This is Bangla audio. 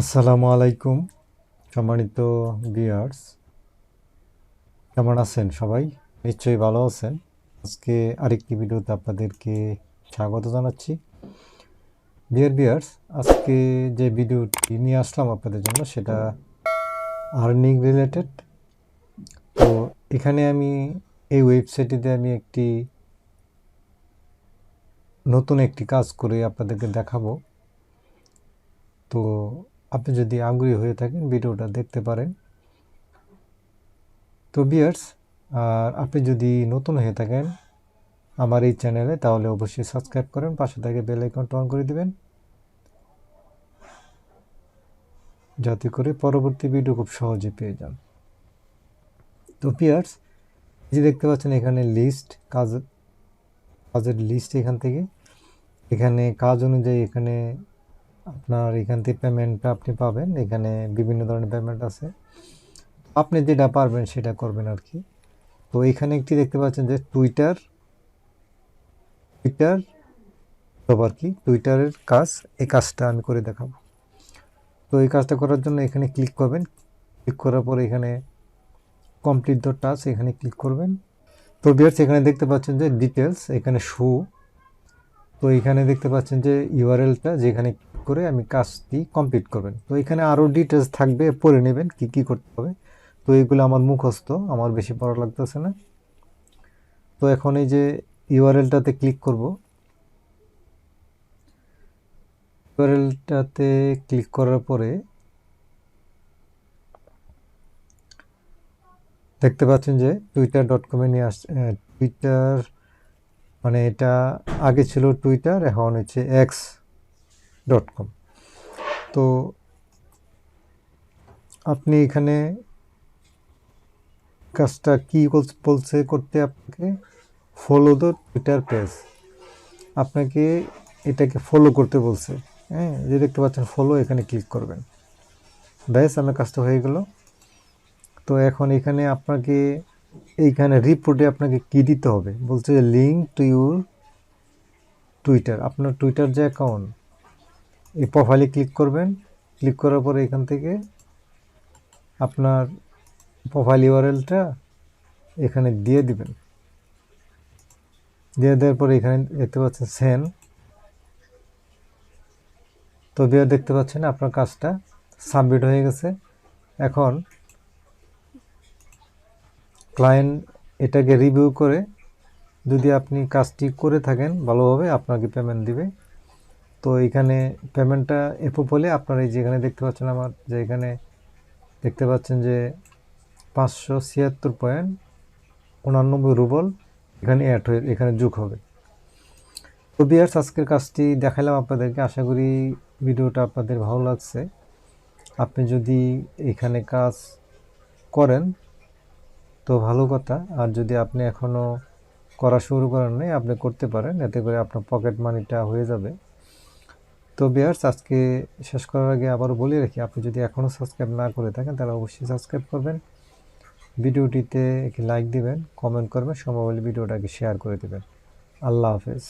আসসালামু আলাইকুম সম্মানিত ভিউয়ার্স, কেমন আছেন সবাই? নিশ্চয়ই ভালো আছেন। আজকে আরেকটি ভিডিওতে আপনাদেরকে স্বাগত জানাচ্ছি। ডিয়ার ভিউয়ার্স, আজকে যে ভিডিওটি নিয়ে আসলাম আপনাদের জন্য সেটা আর্নিং রিলেটেড। তো এখানে আমি এই ওয়েবসাইটটিতে আমি নতুন একটি কাজ করে আপনাদেরকে দেখাবো। তো আপনি যদি আগ্রহী হয়ে থাকেন ভিডিওটা দেখতে পারেন। তো ভিউয়ার্স, আর আপনি যদি নতুন হয়ে থাকেন আমার এই চ্যানেলে, তাহলে অবশ্যই সাবস্ক্রাইব করেন, পাশে থেকে বেল আইকনটা অন করে দিবেন, যাতে করে পরবর্তী ভিডিও খুব সহজে পেয়ে যান। তো ভিউয়ার্স, এই যে দেখতে পাচ্ছেন এখানে কাজের লিস্ট। এখানে কাজ অনুযায়ী এখানে আপনার এখান থেকে পেমেন্টটা আপনি পাবেন। এখানে বিভিন্ন ধরনের পেমেন্ট আছে, আপনি যেটা পারবেন সেটা করবেন আর কি। তো এখানে একটি দেখতে পাচ্ছেন যে টুইটার আর কি টুইটারের কাজ। এই কাজটা আমি করে দেখাবো। তো এই কাজটা করার জন্য এখানে ক্লিক করবেন। ক্লিক করার পরে এখানে কমপ্লিট দ্য টাস্ক এখানে ক্লিক করবেন। তো ভিউয়ার্স, এখানে দেখতে পাচ্ছেন যে ডিটেলস এখানে শো। তো এখানে দেখতে পাচ্ছেন যে ইউআরএলটা, যেখানে ক্লিক করে আমি কাজটি কমপ্লিট করবেন। তো এখানে আরও ডিটেলস থাকবে, পড়ে নেবেন কি কি করতে হবে। তো এইগুলো আমার মুখস্থ, আমার বেশি পড়া লাগতেছে না। তো এখন এই যে ইউআরএলটাতে ক্লিক করব। ইউআরএলটাতে ক্লিক করার পরে দেখতে পাচ্ছেন যে twitter.com-এ নিয়ে আসছে। টুইটার মানে এটা আগে ছিল টুইটার, এখন হচ্ছে x.com। তো আপনি এখানে কাজটা কি বলছে করতে, আপনাকে ফলো দ্য টুইটার পেজ, আপনাকে এটাকে ফলো করতে বলছে। হ্যাঁ, যে দেখতে পাচ্ছেন ফলো, এখানে ক্লিক করবেন। ব্যাস, আমার কাজটা হয়ে গেল। তো এখন এখানে আপনাকে এইখানে রিপোর্টে আপনাকে কি দিতে হবে বলছে, যে লিঙ্ক টু ইউর টুইটার, আপনার টুইটার যে অ্যাকাউন্ট, এই প্রোফাইলে ক্লিক করবেন। ক্লিক করার পরে এখান থেকে আপনার প্রোফাইল ইউআরএলটা এখানে দিয়ে দিবেন। দিয়ে দেওয়ার পরে এখানে দেখতে পাচ্ছেন সেন্ড। তো দিয়ে দেখতে পাচ্ছেন আপনার কাজটা সাবমিট হয়ে গেছে। এখন ক্লায়েন্ট এটাকে রিভিউ করে, যদি আপনি কাজটি করে থাকেন ভালোভাবে, আপনাকে পেমেন্ট দিবে। তো এখানে পেমেন্টটা এপ্রুভ হলে আপনার এই যেখানে দেখতে পাচ্ছেন আমার, যে এখানে দেখতে পাচ্ছেন যে 576.89 রুবল এখানে অ্যাড হয়ে এখানে যোগ হবে। তো ভিউয়ার্স, আজকের কাজটি দেখালাম আপনাদেরকে। আশা করি ভিডিওটা আপনাদের ভালো লাগছে। আপনি যদি এখানে কাজ করেন তো ভালো কথা, আর যদি আপনি এখনও করা শুরু করেন নাই, আপনি করতে পারেন, এতে করে আপনার পকেট মানিটা হয়ে যাবে। তো ভিউয়ার্স, আজকে শেষ করার আগে আবারও বলে রাখি, আপনি যদি এখনও সাবস্ক্রাইব না করে থাকেন তাহলে অবশ্যই সাবস্ক্রাইব করবেন, ভিডিওটিতে একটি লাইক দিবেন, কমেন্ট করবেন, সম্ভব হলে ভিডিওটাকে শেয়ার করে দেবেন। আল্লাহ হাফেজ।